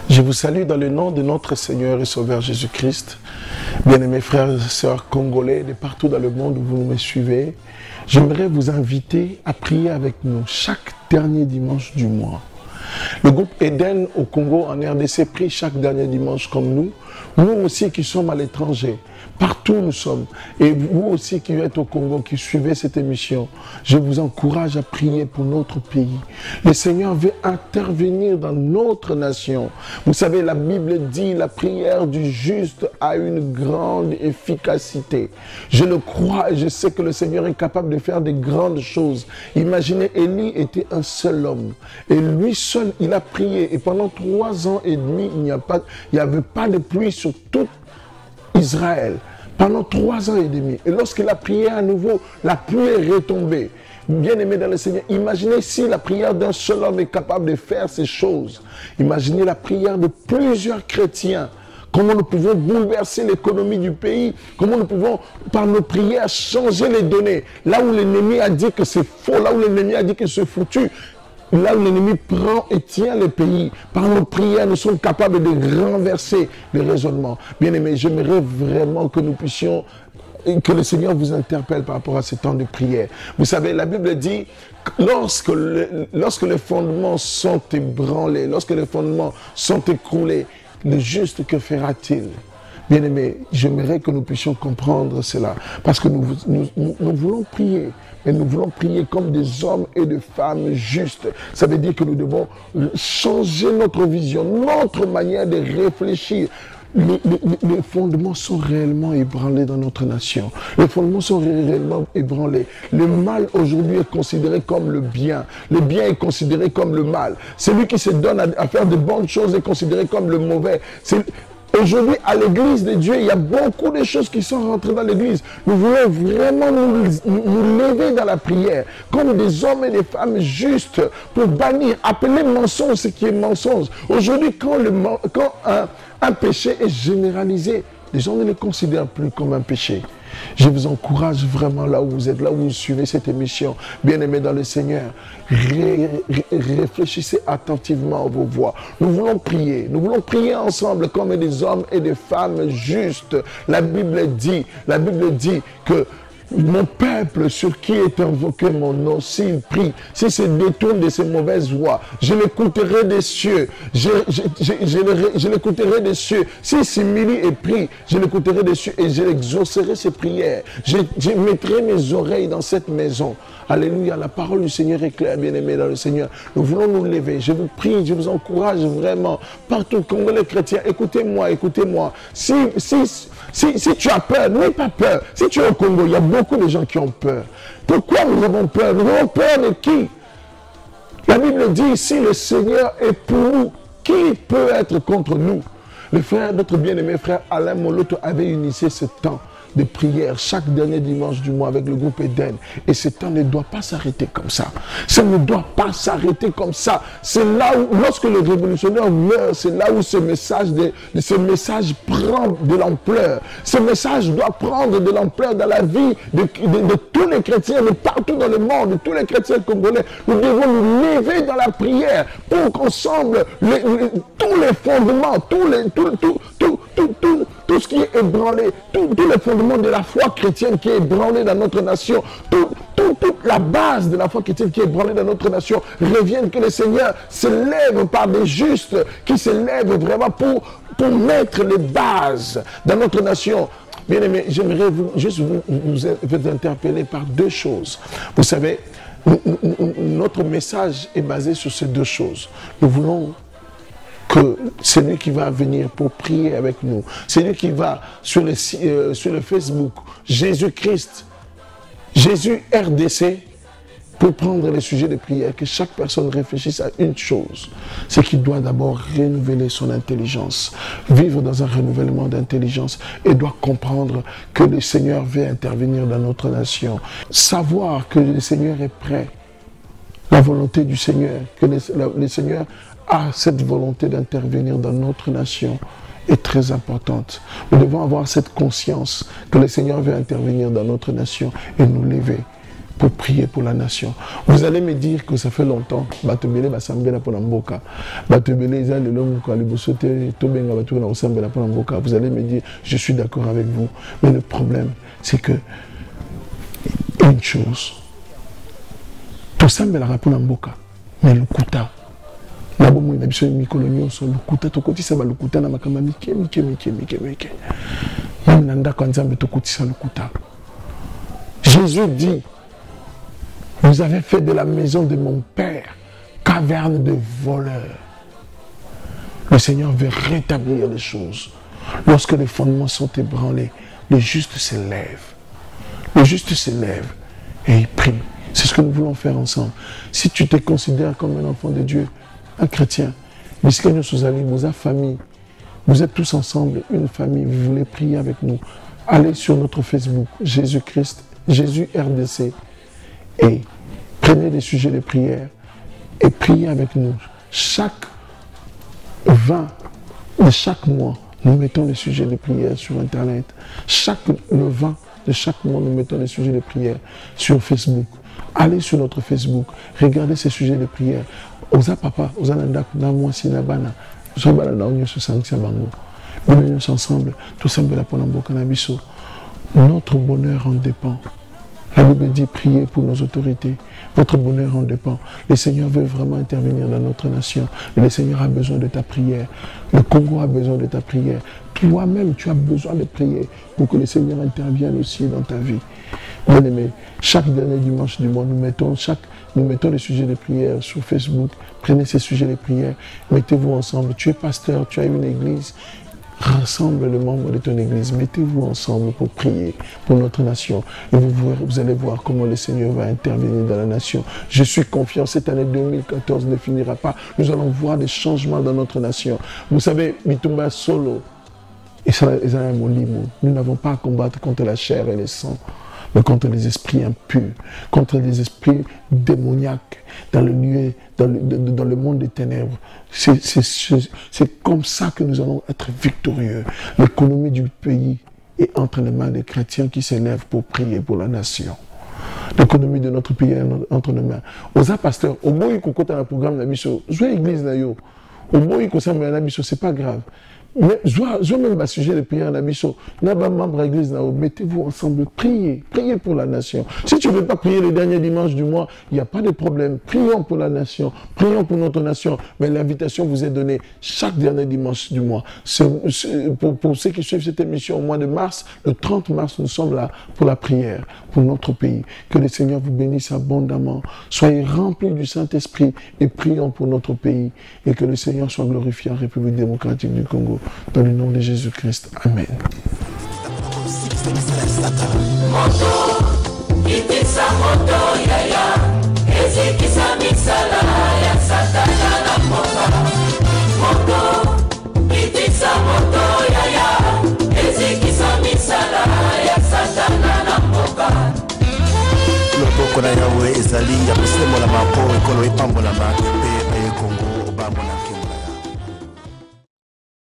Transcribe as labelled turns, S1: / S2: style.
S1: Je vous salue dans le nom de notre Seigneur et Sauveur Jésus-Christ. Bien-aimés frères et sœurs congolais de partout dans le monde où vous me suivez, j'aimerais vous inviter à prier avec nous chaque dernier dimanche du mois. Le groupe Eden au Congo en RDC prie chaque dernier dimanche comme nous. Nous aussi qui sommes à l'étranger, partout où nous sommes. Et vous aussi qui êtes au Congo, qui suivez cette émission, je vous encourage à prier pour notre pays. Le Seigneur veut intervenir dans notre nation. Vous savez, la Bible dit, la prière du juste a une grande efficacité. Je le crois et je sais que le Seigneur est capable de faire de grandes choses. Imaginez, Élie était un seul homme. Et lui seul, il a prié. Et pendant 3 ans et demi, il n'y avait pas de pluie sur tout Israël. Pendant 3 ans et demi. Et lorsqu'il a prié à nouveau, la pluie est retombée. Bien-aimé dans le Seigneur, imaginez si la prière d'un seul homme est capable de faire ces choses. Imaginez la prière de plusieurs chrétiens. Comment nous pouvons bouleverser l'économie du pays. Comment nous pouvons, par nos prières, changer les données. Là où l'ennemi a dit que c'est faux, là où l'ennemi a dit que c'est foutu. Là où l'ennemi prend et tient le pays, par nos prières, nous sommes capables de renverser le raisonnement. Bien-aimés, j'aimerais vraiment que nous puissions, que le Seigneur vous interpelle par rapport à ce temps de prière. Vous savez, la Bible dit, lorsque les fondements sont ébranlés, lorsque les fondements sont écroulés, le juste, que fera-t-il? Bien-aimés, j'aimerais que nous puissions comprendre cela, parce que nous voulons prier, mais nous voulons prier comme des hommes et des femmes justes. Ça veut dire que nous devons changer notre vision, notre manière de réfléchir. Les fondements sont réellement ébranlés dans notre nation. Les fondements sont réellement ébranlés. Le mal aujourd'hui est considéré comme le bien. Le bien est considéré comme le mal. Celui qui se donne à faire de bonnes choses est considéré comme le mauvais. Aujourd'hui, à l'église de Dieu, il y a beaucoup de choses qui sont rentrées dans l'église. Nous voulons vraiment nous lever dans la prière, comme des hommes et des femmes justes, pour bannir, appeler mensonge ce qui est mensonge. Aujourd'hui, quand un péché est généralisé, les gens ne le considèrent plus comme un péché. Je vous encourage vraiment là où vous êtes, là où vous suivez cette émission, bien-aimés dans le Seigneur, réfléchissez attentivement à vos voix. Nous voulons prier ensemble comme des hommes et des femmes justes. La Bible dit que mon peuple sur qui est invoqué mon nom, s'il prie, s'il se détourne de ses mauvaises voies, je l'écouterai des cieux, je l'écouterai des cieux. S'il s'humilie et prie, je l'écouterai des cieux et je exaucerai ses prières. Je mettrai mes oreilles dans cette maison. Alléluia, la parole du Seigneur est claire, bien-aimés dans le Seigneur. Nous voulons nous lever. Je vous prie, je vous encourage vraiment, partout, Congolais chrétiens, écoutez-moi. Si tu as peur, n'aie pas peur. Si tu es au Congo, il y a beaucoup de gens qui ont peur. Pourquoi nous avons peur? Nous avons peur de qui? La Bible dit, si le Seigneur est pour nous, qui peut être contre nous? Notre bien-aimé frère Alain Moloto avait initié ce temps de prière chaque dernier dimanche du mois avec le groupe Eden. Et ce temps ne doit pas s'arrêter comme ça. Ça ne doit pas s'arrêter comme ça. C'est là où, lorsque le révolutionnaire meurt, c'est là où ce message prend de l'ampleur. Ce message doit prendre de l'ampleur dans la vie de tous les chrétiens, de partout dans le monde, de tous les chrétiens congolais. Nous devons nous lever dans la prière pour qu'ensemble, tous les fondements, tout ce qui est ébranlé, tous les fondements de la foi chrétienne qui est ébranlé dans notre nation, toute la base de la foi chrétienne qui est ébranlée dans notre nation, revienne, que le Seigneur se lève par des justes, qui se lèvent vraiment pour mettre les bases dans notre nation. Bien aimé, j'aimerais vous interpeller par 2 choses. Vous savez, notre message est basé sur ces 2 choses. Nous voulons que celui qui va venir pour prier avec nous, celui qui va sur le Facebook, Jésus-Christ, Jésus RDC, pour prendre les sujets de prière, que chaque personne réfléchisse à une chose, c'est qu'il doit d'abord renouveler son intelligence, vivre dans un renouvellement d'intelligence et doit comprendre que le Seigneur veut intervenir dans notre nation, savoir que le Seigneur est prêt la volonté du Seigneur, que le Seigneur a cette volonté d'intervenir dans notre nation est très importante. Nous devons avoir cette conscience que le Seigneur veut intervenir dans notre nation et nous lever pour prier pour la nation. Vous allez me dire que ça fait longtemps. Vous allez me dire, je suis d'accord avec vous. Mais le problème, c'est que une chose, tout ça me la rappelle en boca, mais le kuta. Jésus dit, vous avez fait de la maison de mon Père caverne de voleurs. Le Seigneur veut rétablir les choses. Lorsque les fondements sont ébranlés, le juste se lève. Le juste se lève et il prie. C'est ce que nous voulons faire ensemble. Si tu te considères comme un enfant de Dieu, un chrétien, famille, vous êtes tous ensemble, une famille, vous voulez prier avec nous, allez sur notre Facebook, Jésus-Christ, Jésus RDC, et prenez des sujets de prière et priez avec nous. Chaque 20 de chaque mois, nous mettons des sujets de prière sur Internet. Le 20 de chaque mois, nous mettons des sujets de prière sur Facebook. Allez sur notre Facebook, regardez ces sujets de prière. Oza papa, oza nanda na mwasi na bana. Oza bana na onyo so sanction bango. Nous ensemble, tout ça me la pona mboka na biso. Notre bonheur en dépend. La Bible dit priez pour nos autorités. Votre bonheur en dépend. Le Seigneur veut vraiment intervenir dans notre nation. Et le Seigneur a besoin de ta prière. Le Congo a besoin de ta prière. Toi-même, tu as besoin de prier pour que le Seigneur intervienne aussi dans ta vie. Bien aimé, chaque dernier dimanche du mois, nous mettons des sujets de prière sur Facebook. Prenez ces sujets de prière, mettez-vous ensemble. Tu es pasteur, tu as une église. Rassemble les membres de ton église, mettez-vous ensemble pour prier pour notre nation. Et vous allez voir comment le Seigneur va intervenir dans la nation. Je suis confiant, cette année 2014 ne finira pas. Nous allons voir des changements dans notre nation. Vous savez, Mitumba Solo, nous n'avons pas à combattre contre la chair et le sang, mais contre les esprits impurs, contre les esprits démoniaques dans le lieu, dans le monde des ténèbres. C'est comme ça que nous allons être victorieux. L'économie du pays est entre les mains des chrétiens qui s'élèvent pour prier pour la nation. L'économie de notre pays est entre nos mains. Aux pasteurs, au moins ils ont un programme de la mission, jouez l'église d'ailleurs. Au moins ils ont un mission, c'est pas grave. Mais je même sujet de prière à la mission. Membre l'église, mettez-vous ensemble, priez pour la nation. Si tu ne veux pas prier le dernier dimanche du mois, il n'y a pas de problème. Prions pour la nation, prions pour notre nation. Mais l'invitation vous est donnée chaque dernier dimanche du mois. Pour ceux qui suivent cette émission au mois de mars, le 30 mars, nous sommes là pour la prière, pour notre pays. Que le Seigneur vous bénisse abondamment. Soyez remplis du Saint-Esprit et prions pour notre pays. Et que le Seigneur soit glorifié en République démocratique du Congo. Dans le nom de Jésus-Christ. Amen.
S2: Loboko na Yahweh ezali ya kosemola mako ekolo epambola mako pe Kongo obambola.